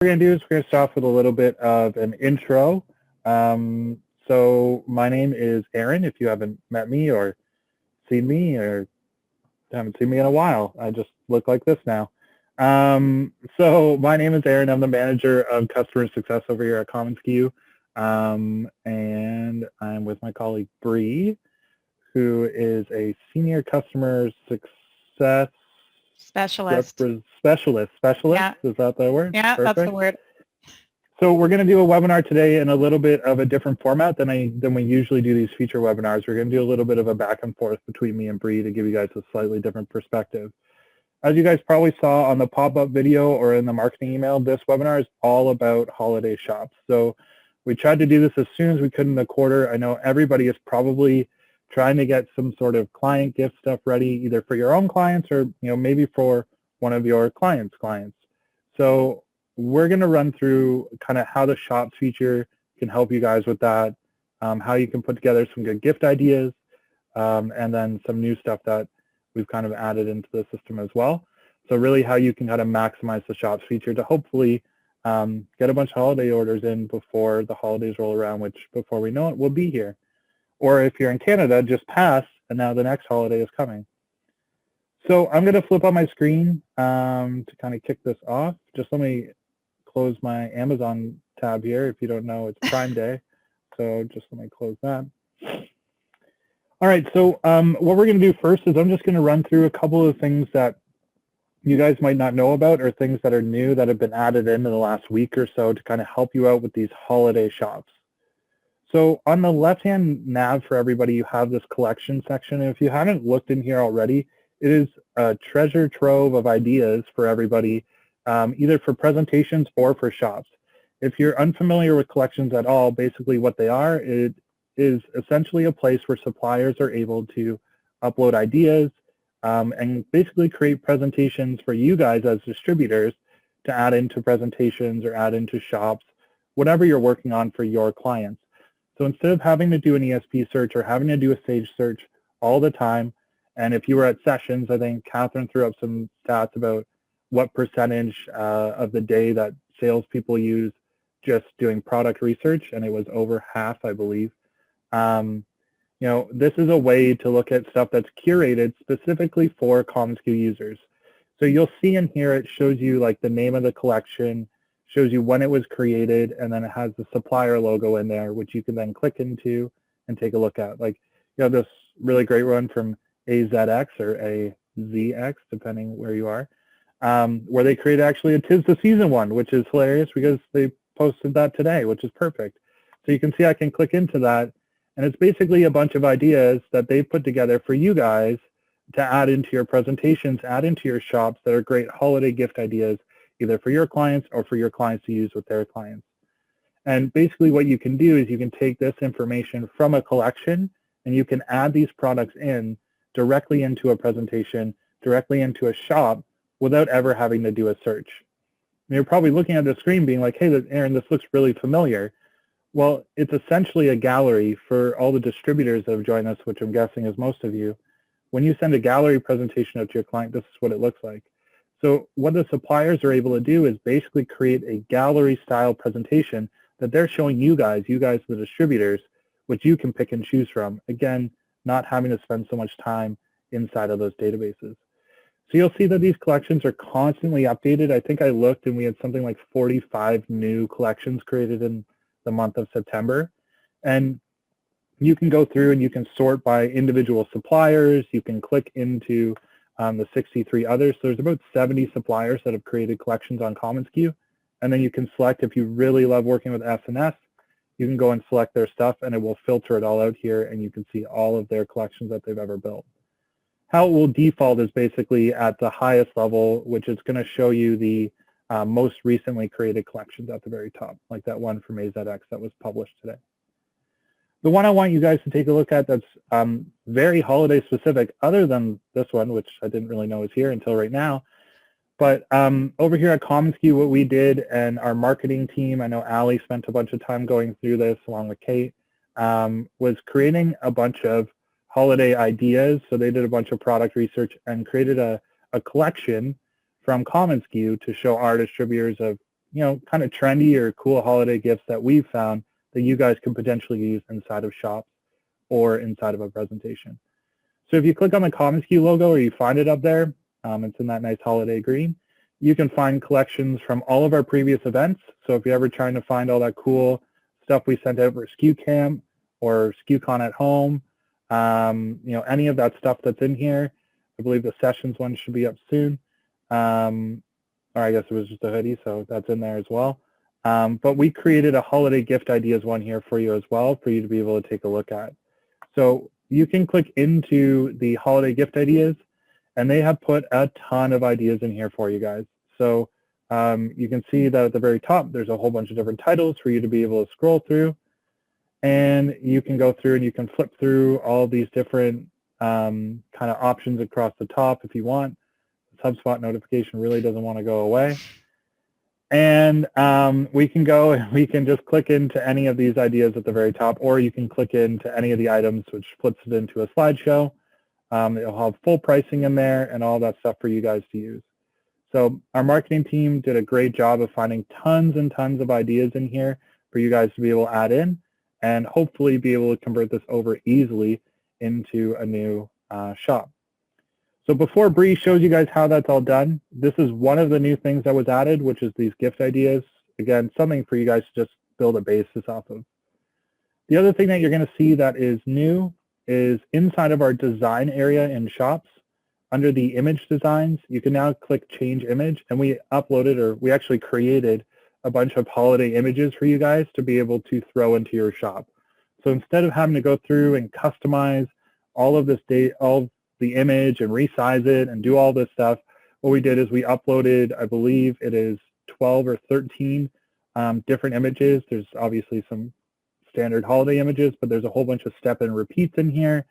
We're going to do is we're going to start off with a little bit of an intro. So my name is Aaron. If you haven't met me or seen me or haven't seen me in a while, I just look like this now. So my name is Aaron. I'm the manager of customer success over here at commonsku, and I'm with my colleague Bre, who is a senior customer success Specialist. Specialist. Yeah. Is that the word? Yeah, Perfect. that's the word. So we're going to do a webinar today in a little bit of a different format than we usually do these feature webinars. We're going to do a little bit of a back and forth between me and Bre to give you guys a slightly different perspective. As you guys probably saw on the pop-up video or in the marketing email, this webinar is all about holiday shops. So we tried to do this as soon as we could in the quarter. I know everybody is probably trying to get some sort of client gift stuff ready, either for your own clients or maybe for one of your clients' clients. So we're going to run through kind of how the shops feature can help you guys with that, how you can put together some good gift ideas, and then some new stuff that we've kind of added into the system as well. So really how you can kind of maximize the shops feature to hopefully get a bunch of holiday orders in before the holidays roll around, which before we know it, we'll be here. Or if you're in Canada, just pass, and now the next holiday is coming. So I'm going to flip on my screen to kind of kick this off. Just let me close my Amazon tab here. If you don't know, it's Prime Day. So just let me close that. All right, so what we're going to do first is I'm just going to run through a couple of things that you guys might not know about or things that are new that have been added in the last week or so to kind of help you out with these holiday shops. So on the left-hand nav for everybody, you have this collection section. And if you haven't looked in here already, it is a treasure trove of ideas for everybody, either for presentations or for shops. If you're unfamiliar with collections at all, basically what they are, it is essentially a place where suppliers are able to upload ideas and basically create presentations for you guys as distributors to add into presentations or add into shops, whatever you're working on for your clients. So instead of having to do an ESP search or having to do a Sage search all the time, and if you were at sessions, I think Catherine threw up some stats about what percentage of the day that salespeople use just doing product research, and it was over half, I believe. This is a way to look at stuff that's curated specifically for commonsku users. So you'll see in here, it shows you like the name of the collection, shows you when it was created, and then it has the supplier logo in there, which you can then click into and take a look at. Like you have this really great one from AZX or AZX, depending where you are, where they created actually a 'Tis the Season one, which is hilarious because they posted that today, which is perfect. So you can see I can click into that, and it's basically a bunch of ideas that they've put together for you guys to add into your presentations, add into your shops that are great holiday gift ideas, either for your clients or for your clients to use with their clients. And basically what you can do is you can take this information from a collection and you can add these products in directly into a presentation, directly into a shop without ever having to do a search. And you're probably looking at the screen being like, hey, Aaron, this looks really familiar. Well, it's essentially a gallery for all the distributors that have joined us, which I'm guessing is most of you. When you send a gallery presentation out to your client, this is what it looks like. So what the suppliers are able to do is basically create a gallery-style presentation that they're showing you guys, the distributors, which you can pick and choose from. Again, not having to spend so much time inside of those databases. So you'll see that these collections are constantly updated. I think I looked and we had something like 45 new collections created in the month of September. And you can go through and you can sort by individual suppliers. You can click into the 63 others. So there's about 70 suppliers that have created collections on commonsku. And then you can select, if you really love working with S&S, you can go and select their stuff and it will filter it all out here and you can see all of their collections that they've ever built. How it will default is basically at the highest level, which is going to show you the most recently created collections at the very top, like that one from AZX that was published today. The one I want you guys to take a look at that's very holiday specific, other than this one, which I didn't really know was here until right now. But over here at commonsku, what we did, and our marketing team, I know Allie spent a bunch of time going through this along with Kate, was creating a bunch of holiday ideas. So they did a bunch of product research and created a collection from commonsku to show our distributors of kind of trendy or cool holiday gifts that we've found that you guys can potentially use inside of shops or inside of a presentation. So if you click on the commonsku logo, or you find it up there, it's in that nice holiday green, you can find collections from all of our previous events. So if you're ever trying to find all that cool stuff we sent out for SKU Camp or SKUCon at home, any of that stuff that's in here, I believe the sessions one should be up soon. Or I guess it was just a hoodie, so that's in there as well. But we created a holiday gift ideas one here for you as well, for you to be able to take a look at. So you can click into the holiday gift ideas, and they have put a ton of ideas in here for you guys. So you can see that at the very top, there's a whole bunch of different titles for you to be able to scroll through. And you can go through and you can flip through all these different kind of options across the top if you want. The HubSpot notification really doesn't want to go away. And we can go and we can just click into any of these ideas at the very top, or you can click into any of the items, which flips it into a slideshow. It'll have full pricing in there and all that stuff for you guys to use. So our marketing team did a great job of finding tons and tons of ideas in here for you guys to be able to add in and hopefully be able to convert this over easily into a new shop. So before Bre shows you guys how that's all done, this is one of the new things that was added, which is these gift ideas. Again, something for you guys to just build a basis off of. The other thing that you're going to see that is new is inside of our design area in shops, under the image designs, you can now click change image, and we uploaded, or we actually created a bunch of holiday images for you guys to be able to throw into your shop. So instead of having to go through and customize all of this the image and resize it and do all this stuff, what we did is we uploaded, I believe it is 12 or 13 different images. There's obviously some standard holiday images, but there's a whole bunch of step and repeats in here.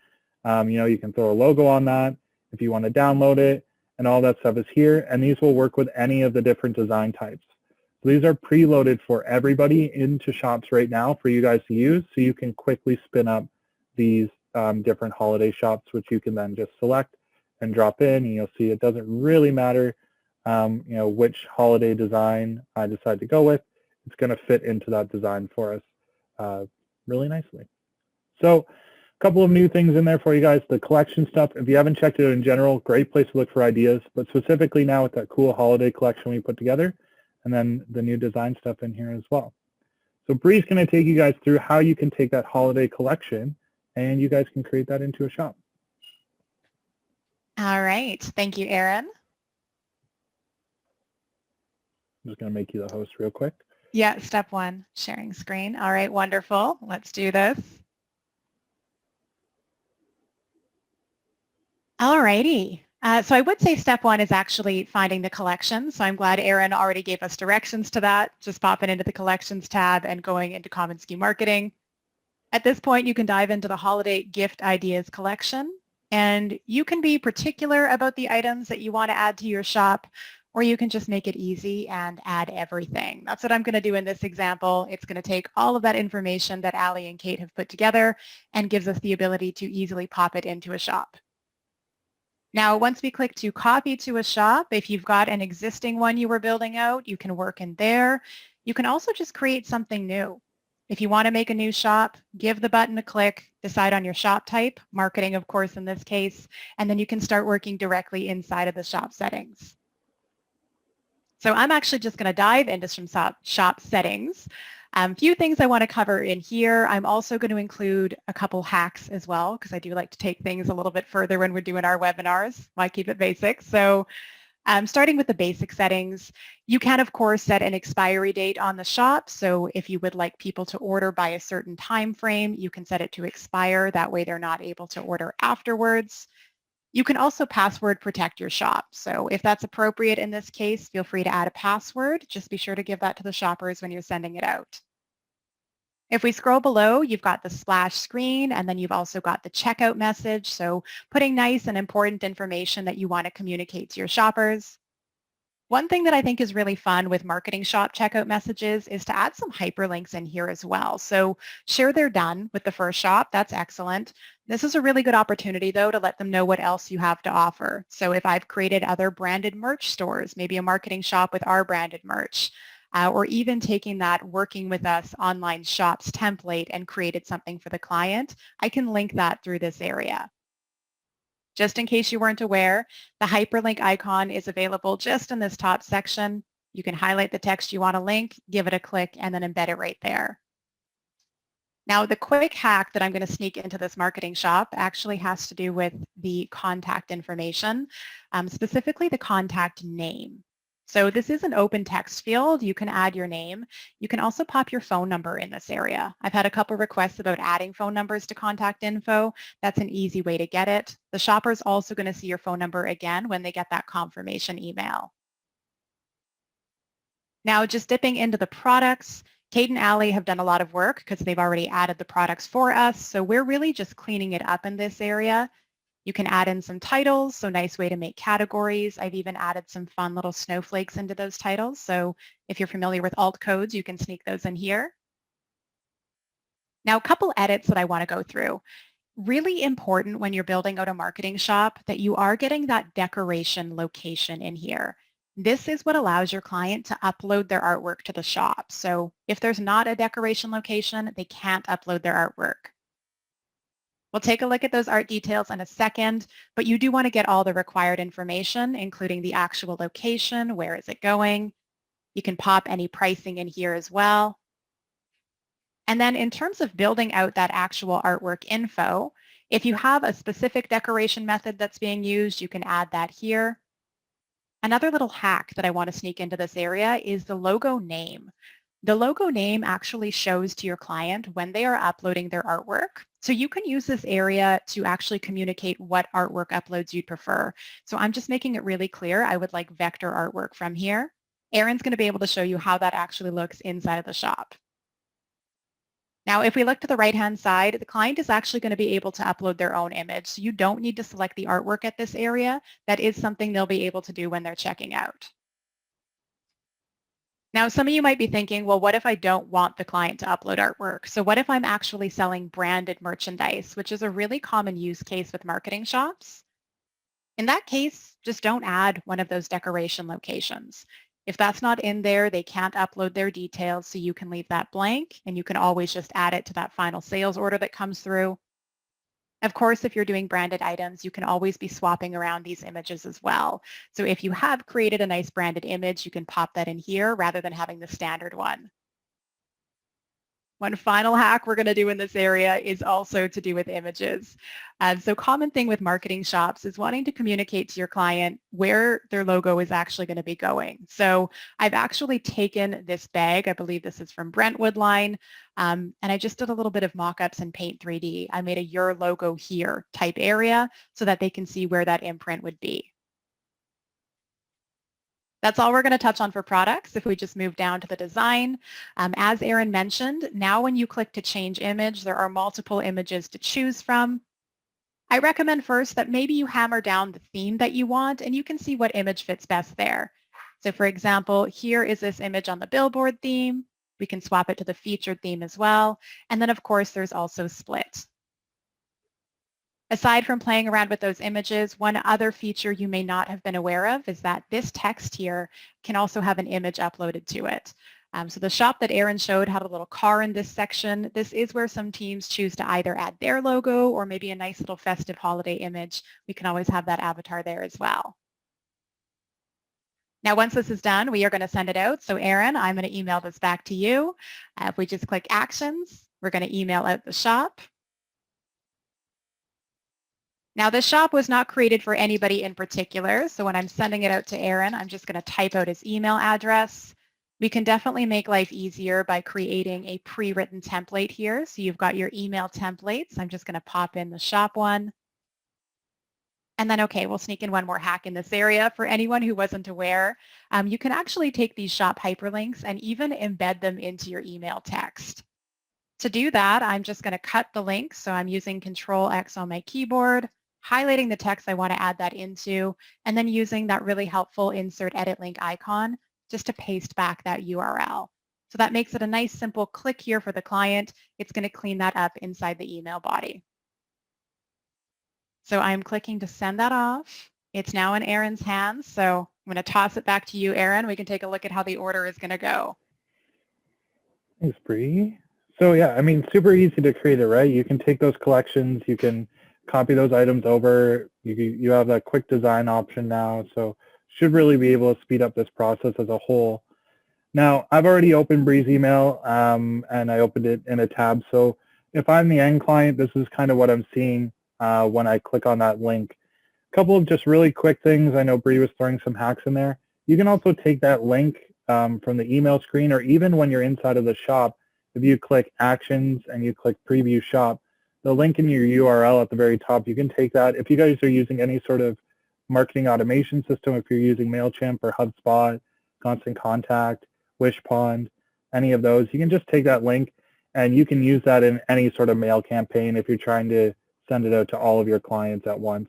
You can throw a logo on that if you want to download it, and all that stuff is here, and these will work with any of the different design types. So these are preloaded for everybody into shops right now for you guys to use, so you can quickly spin up these different holiday shops, which you can then just select and drop in, and you'll see it doesn't really matter which holiday design I decide to go with. It's going to fit into that design for us really nicely. So a couple of new things in there for you guys. The collection stuff, if you haven't checked it out in general, great place to look for ideas, but specifically now with that cool holiday collection we put together, and then the new design stuff in here as well. So Bre's going to take you guys through how you can take that holiday collection and you guys can create that into a shop. All right. Thank you, Aaron. I'm just going to make you the host real quick. Yeah, step one, sharing screen. All right, wonderful. Let's do this. All righty. So I would say step one is actually finding the collection. So I'm glad Aaron already gave us directions to that. Just popping into the collections tab and going into commonsku marketing. At this point, you can dive into the holiday gift ideas collection, and you can be particular about the items that you want to add to your shop, or you can just make it easy and add everything. That's what I'm going to do in this example. It's going to take all of that information that Ali and Kate have put together and gives us the ability to easily pop it into a shop. Now, once we click to copy to a shop, if you've got an existing one you were building out, you can work in there. You can also just create something new. If you want to make a new shop, give the button a click, decide on your shop type, marketing, of course, in this case, and then you can start working directly inside of the shop settings. So I'm actually just going to dive into some shop settings. A few things I want to cover in here. I'm also going to include a couple hacks as well, because I do like to take things a little bit further when we're doing our webinars. Why keep it basic? So starting with the basic settings, you can, of course, set an expiry date on the shop. So if you would like people to order by a certain time frame, you can set it to expire. That way they're not able to order afterwards. You can also password protect your shop. So if that's appropriate in this case, feel free to add a password. Just be sure to give that to the shoppers when you're sending it out. If we scroll below, you've got the splash screen, and then you've also got the checkout message. So putting nice and important information that you want to communicate to your shoppers. One thing that I think is really fun with marketing shop checkout messages is to add some hyperlinks in here as well. So share they're done with the first shop. That's excellent. This is a really good opportunity, though, to let them know what else you have to offer. So if I've created other branded merch stores, maybe a marketing shop with our branded merch, or even taking that working with us online shops template and created something for the client, I can link that through this area. Just in case you weren't aware, the hyperlink icon is available just in this top section. You can highlight the text you want to link, give it a click, and then embed it right there. Now, the quick hack that I'm going to sneak into this marketing shop actually has to do with the contact information, specifically the contact name. So this is an open text field. You can add your name. You can also pop your phone number in this area. I've had a couple requests about adding phone numbers to contact info. That's an easy way to get it. The shopper is also going to see your phone number again when they get that confirmation email. Now, just dipping into the products, Kate and Allie have done a lot of work because they've already added the products for us. So we're really just cleaning it up in this area. You can add in some titles, so nice way to make categories. I've even added some fun little snowflakes into those titles. So if you're familiar with alt codes, you can sneak those in here. Now, a couple edits that I want to go through. Really important when you're building out a marketing shop that you are getting that decoration location in here. This is what allows your client to upload their artwork to the shop. So if there's not a decoration location, they can't upload their artwork. We'll take a look at those art details in a second, but you do want to get all the required information, including the actual location, where is it going. You can pop any pricing in here as well. And then in terms of building out that actual artwork info, if you have a specific decoration method that's being used, you can add that here. Another little hack that I want to sneak into this area is the logo name. The logo name actually shows to your client when they are uploading their artwork. So you can use this area to actually communicate what artwork uploads you'd prefer. So I'm just making it really clear I would like vector artwork from here. Aaron's going to be able to show you how that actually looks inside of the shop. Now, if we look to the right-hand side, the client is actually going to be able to upload their own image. So you don't need to select the artwork at this area. That is something they'll be able to do when they're checking out. Now, some of you might be thinking, well, what if I don't want the client to upload artwork? So what if I'm actually selling branded merchandise, which is a really common use case with marketing shops? In that case, just don't add one of those decoration locations. If that's not in there, they can't upload their details, so you can leave that blank, and you can always just add it to that final sales order that comes through. Of course, if you're doing branded items, you can always be swapping around these images as well. So if you have created a nice branded image, you can pop that in here rather than having the standard one. One final hack we're going to do in this area is also to do with images. So common thing with marketing shops is wanting to communicate to your client where their logo is actually going to be going. So I've actually taken this bag, I believe this is from Brentwood line, and I just did a little bit of mock-ups in Paint 3D. I made a Your Logo Here type area so that they can see where that imprint would be. That's all we're going to touch on for products. If we just move down to the design, as Aaron mentioned, now when you click to change image, there are multiple images to choose from. I recommend first that maybe you hammer down the theme that you want and you can see what image fits best there. So for example, here is this image on the billboard theme. We can swap it to the featured theme as well. And then of course, there's also split. Aside from playing around with those images, one other feature you may not have been aware of is that this text here can also have an image uploaded to it. So the shop that Aaron showed had a little car in this section. This is where some teams choose to either add their logo or maybe a nice little festive holiday image. We can always have that avatar there as well. Now, once this is done, we are going to send it out. So Aaron, I'm going to email this back to you. If we just click Actions, we're going to email out the shop. Now, this shop was not created for anybody in particular, so when I'm sending it out to Aaron, I'm just going to type out his email address. We can definitely make life easier by creating a pre-written template here. So you've got your email templates. I'm just going to pop in the shop one. And then, okay, we'll sneak in one more hack in this area. For anyone who wasn't aware, you can actually take these shop hyperlinks and even embed them into your email text. To do that, I'm just going to cut the link. So I'm using Control X on my keyboard, highlighting the text I want to add that into, and then using that really helpful Insert Edit Link icon just to paste back that URL. So that makes it a nice simple click here for the client. It's going to clean that up inside the email body. So I'm clicking to send that off. It's now in Aaron's hands, so I'm going to toss it back to you, Aaron. We can take a look at how the order is going to go. Thanks, Bre. So yeah, I mean, super easy to create it, right? You can take those collections, you can copy those items over. You have that quick design option now, so should really be able to speed up this process as a whole. Now, I've already opened Bre's email, and I opened it in a tab. So if I'm the end client, this is kind of what I'm seeing when I click on that link. A couple of just really quick things. I know Bre was throwing some hacks in there. You can also take that link from the email screen, or even when you're inside of the shop, if you click Actions and you click Preview Shop, the link in your URL at the very top, you can take that. If you guys are using any sort of marketing automation system, if you're using MailChimp or HubSpot, Constant Contact, Wishpond, any of those, you can just take that link and you can use that in any sort of mail campaign if you're trying to send it out to all of your clients at once.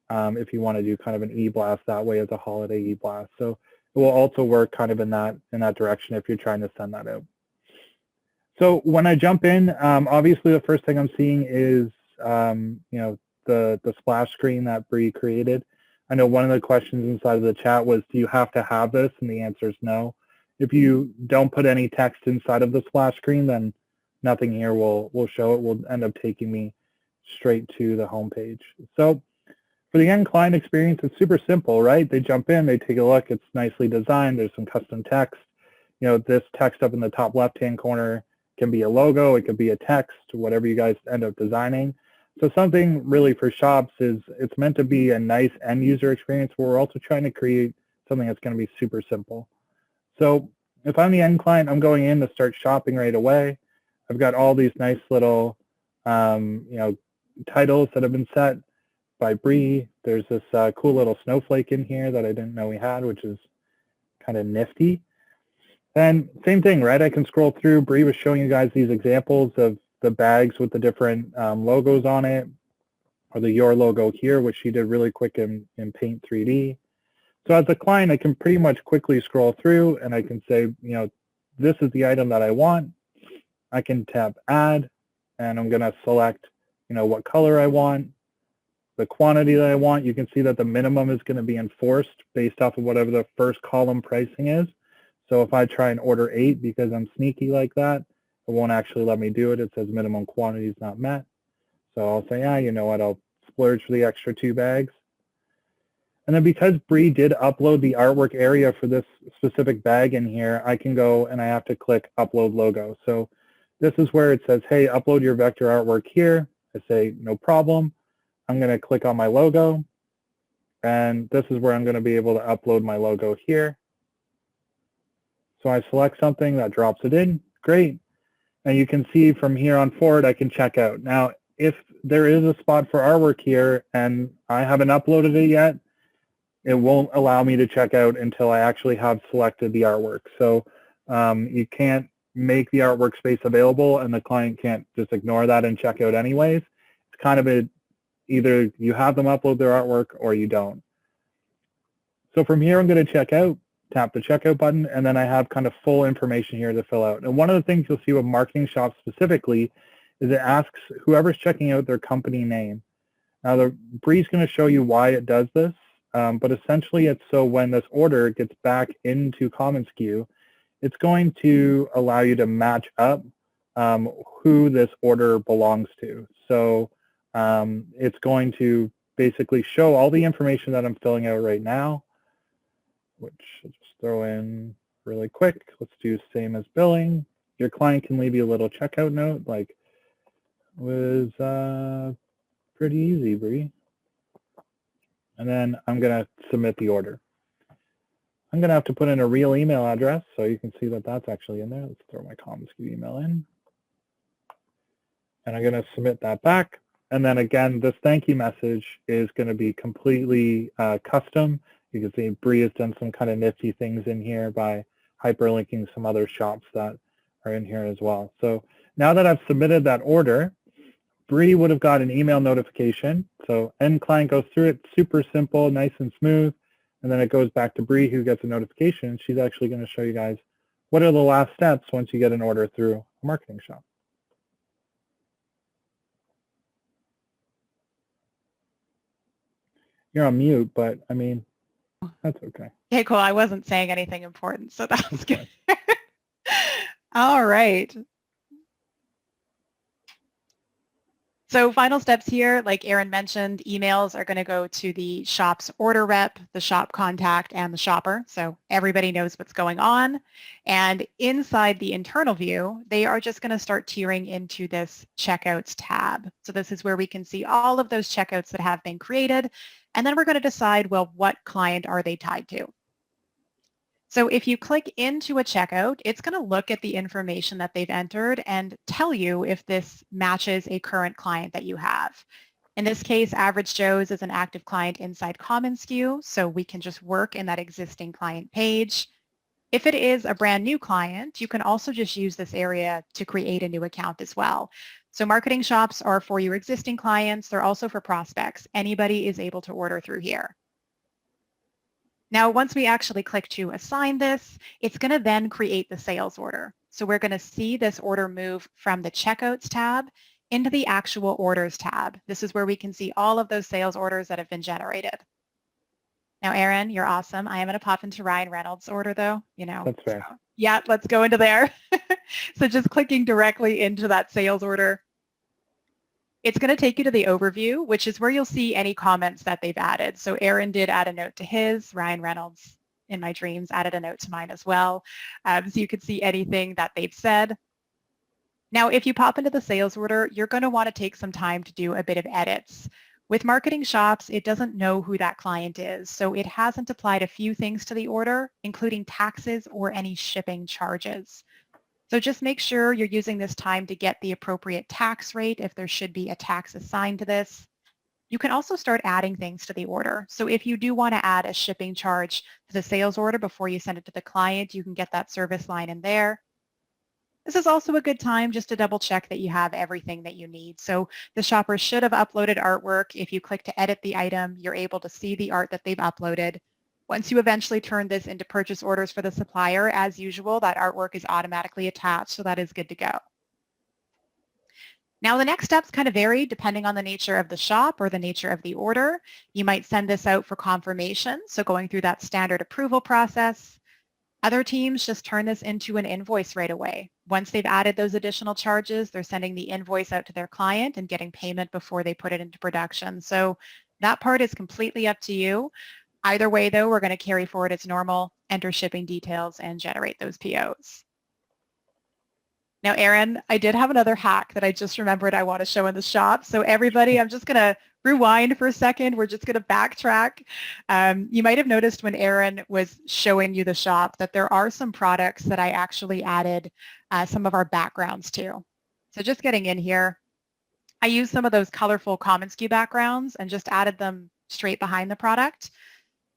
If you want to do kind of an e-blast that way as a holiday e-blast. So it will also work kind of in that direction if you're trying to send that out. So when I jump in, obviously the first thing I'm seeing is the splash screen that Bre created. I know one of the questions inside of the chat was, do you have to have this? And the answer is no. If you don't put any text inside of the splash screen, then nothing here will show. It will end up taking me straight to the home page. So for the end client experience, it's super simple, right? They jump in, they take a look, it's nicely designed, there's some custom text. This text up in the top left-hand corner can be a logo, it could be a text, whatever you guys end up designing. So something really for shops is it's meant to be a nice end user experience, but we're also trying to create something that's going to be super simple. So if I'm the end client, I'm going in to start shopping right away. I've got all these nice little titles that have been set by Bre. There's this cool little snowflake in here that I didn't know we had, which is kind of nifty. And same thing, right? I can scroll through. Bre was showing you guys these examples of the bags with the different logos on it, or the Your logo here, which she did really quick in Paint 3D. So as a client, I can pretty much quickly scroll through and I can say, this is the item that I want. I can tap Add, and I'm going to select, what color I want, the quantity that I want. You can see that the minimum is going to be enforced based off of whatever the first column pricing is. So if I try and order 8 because I'm sneaky like that, it won't actually let me do it. It says minimum quantity is not met. So I'll say, yeah, you know what, I'll splurge for the extra 2 bags. And then because Bre did upload the artwork area for this specific bag in here, I can go and I have to click Upload Logo. So this is where it says, hey, upload your vector artwork here. I say, no problem. I'm going to click on my logo. And this is where I'm going to be able to upload my logo here. So I select something that drops it in. Great. And you can see from here on forward, I can check out. Now, if there is a spot for artwork here and I haven't uploaded it yet, it won't allow me to check out until I actually have selected the artwork. So you can't make the artwork space available and the client can't just ignore that and check out anyways. It's kind of either you have them upload their artwork or you don't. So from here, I'm going to check out, tap the checkout button, and then I have kind of full information here to fill out. And one of the things you'll see with Marketing Shop specifically is it asks whoever's checking out their company name. Now, Bre's going to show you why it does this. But essentially it's so when this order gets back into commonsku, it's going to allow you to match up who this order belongs to. So it's going to basically show all the information that I'm filling out right now, which I'll just throw in really quick. Let's do same as billing. Your client can leave you a little checkout note like, was pretty easy, Bre. And then I'm going to submit the order. I'm going to have to put in a real email address, so you can see that that's actually in there. Let's throw my commonsku email in. And I'm going to submit that back. And then again, this thank you message is going to be completely custom. You can see Bre has done some kind of nifty things in here by hyperlinking some other shops that are in here as well. So now that I've submitted that order, Bre would have got an email notification. So end client goes through it, super simple, nice and smooth. And then it goes back to Bre who gets a notification. She's actually going to show you guys what are the last steps once you get an order through a Marketing Shop. You're on mute, but I mean, that's okay. Okay, cool. I wasn't saying anything important, so that's That's good. fine. All right. So final steps here, like Aaron mentioned, emails are going to go to the shop's order rep, the shop contact, and the shopper. So everybody knows what's going on. And inside the internal view, they are just going to start tiering into this checkouts tab. So this is where we can see all of those checkouts that have been created. And then we're going to decide, well, what client are they tied to? So if you click into a checkout, it's going to look at the information that they've entered and tell you if this matches a current client that you have. In this case, Average Joe's is an active client inside commonsku, so we can just work in that existing client page. If it is a brand new client, you can also just use this area to create a new account as well. So marketing shops are for your existing clients. They're also for prospects. Anybody is able to order through here. Now, once we actually click to assign this, it's going to then create the sales order. So we're going to see this order move from the checkouts tab into the actual orders tab. This is where we can see all of those sales orders that have been generated. Now, Aaron, you're awesome. I am going to pop into Ryan Reynolds' order though, you know. That's fair. So, yeah, let's go into there. So just clicking directly into that sales order. It's going to take you to the overview, which is where you'll see any comments that they've added. So Aaron did add a note to his, Ryan Reynolds in my dreams added a note to mine as well. So you could see anything that they've said. Now, if you pop into the sales order, you're going to want to take some time to do a bit of edits. With marketing shops, it doesn't know who that client is, so it hasn't applied a few things to the order, including taxes or any shipping charges. So just make sure you're using this time to get the appropriate tax rate if there should be a tax assigned to this. You can also start adding things to the order. So if you do want to add a shipping charge to the sales order before you send it to the client, you can get that service line in there. This is also a good time just to double check that you have everything that you need. So the shopper should have uploaded artwork. If you click to edit the item, you're able to see the art that they've uploaded. Once you eventually turn this into purchase orders for the supplier, as usual, that artwork is automatically attached, so that is good to go. Now, the next steps kind of vary depending on the nature of the shop or the nature of the order. You might send this out for confirmation, so going through that standard approval process. Other teams just turn this into an invoice right away. Once they've added those additional charges, they're sending the invoice out to their client and getting payment before they put it into production. So that part is completely up to you. Either way, though, we're going to carry forward as normal, enter shipping details, and generate those POs. Now, Aaron, I did have another hack that I just remembered I want to show in the shop. So everybody, I'm just going to rewind for a second. We're just going to backtrack. You might have noticed when Aaron was showing you the shop that there are some products that I actually added some of our backgrounds to. So just getting in here, I used some of those colorful commonsku backgrounds and just added them straight behind the product.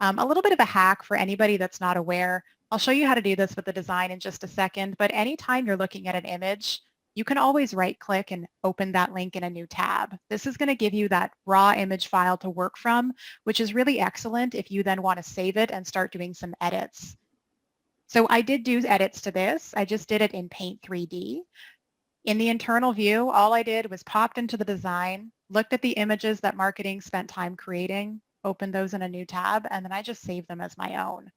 A little bit of a hack for anybody that's not aware. I'll show you how to do this with the design in just a second, but anytime you're looking at an image, you can always right-click and open that link in a new tab. This is going to give you that raw image file to work from, which is really excellent if you then want to save it and start doing some edits. So I did do edits to this. I just did it in Paint 3D. In the internal view, all I did was popped into the design, looked at the images that marketing spent time creating, opened those in a new tab, and then I just saved them as my own.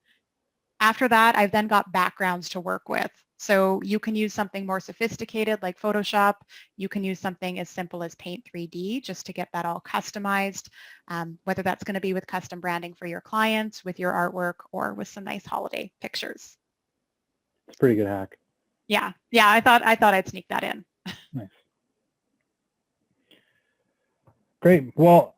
After that, I've then got backgrounds to work with. So you can use something more sophisticated like Photoshop. You can use something as simple as Paint 3D just to get that all customized, whether that's going to be with custom branding for your clients, with your artwork, or with some nice holiday pictures. It's a pretty good hack. Yeah, I thought I'd sneak that in. Nice. Great. Well,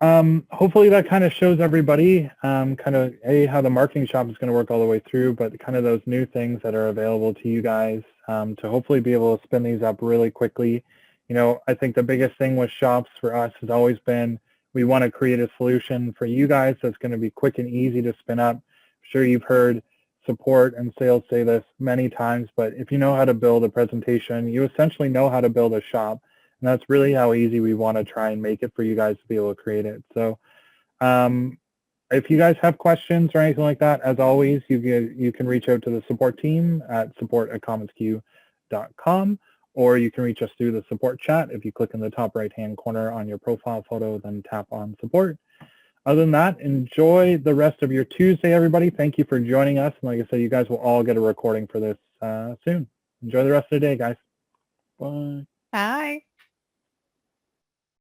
hopefully that kind of shows everybody kind of how the marketing shop is going to work all the way through, but kind of those new things that are available to you guys to hopefully be able to spin these up really quickly. You know, I think the biggest thing with shops for us has always been we want to create a solution for you guys that's going to be quick and easy to spin up. I'm sure you've heard support and sales say this many times, but if you know how to build a presentation, you essentially know how to build a shop. And that's really how easy we want to try and make it for you guys to be able to create it. So if you guys have questions or anything like that, as always, you can reach out to the support team at support@commonsku.com, or you can reach us through the support chat. If you click in the top right-hand corner on your profile photo, then tap on support. Other than that, enjoy the rest of your Tuesday, everybody. Thank you for joining us. And like I said, you guys will all get a recording for this soon. Enjoy the rest of the day, guys. Bye. Bye.